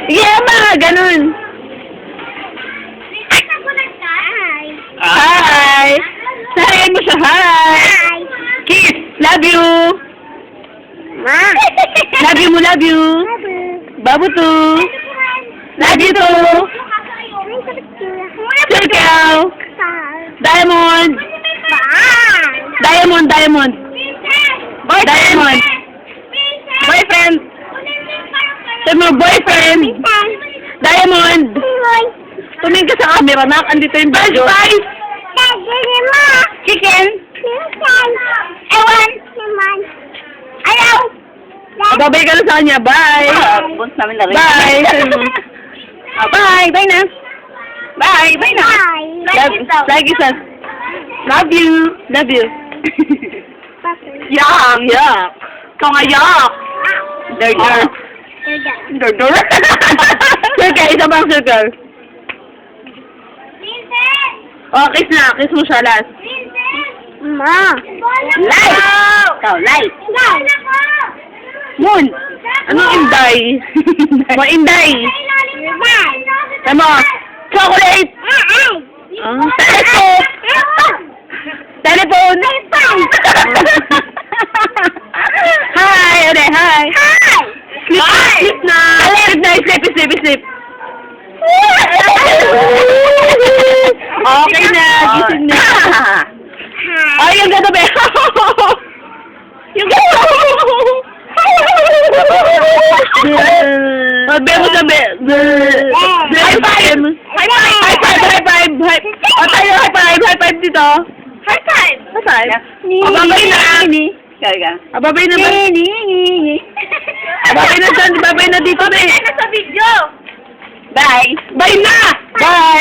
Yeah, mga ganun. Hi! Sahayan mo siya, hi! Kiss! Love you! Love you mo, love you! Babu too! Love you too! Circle! Diamond! Diamond, diamond! Diamond! Boyfriend! Sabi mo, boyfriend! Diamond! Tumingin ka sa camera, nak. Andito yung video. Fries! Chicken! Ewan! Ayaw! Babay ka na sa kanya. Bye! Bunts namin na rin. Bye! Bye! Bye na! Bye! Bye na! Love you, son. Love you! Love you! Yuck! Yuck! Ikaw nga yuck! Durdur! Durdur! Circle! Isa pang circle! Oh, kiss na. Kiss mo siya last. Ma! Light! Ikaw, light. Moon! Anong inday? Mo inday! Ano? Chocolate! Telescope! Telephone! Hi! Ode, hi! Sleep na! Sleep na! Sleep, sleep! Okay na, gising na. Ay, yung gano'n ba? Yung gano'n. Sabi mo sabi. High five! High five! High five! High five! O tayo, high five! High five dito. High five! High five? Ababay na. Ababay na ba? Ababay na dyan. Ababay na dito na eh. Sa video! Bye! Bye na! Bye!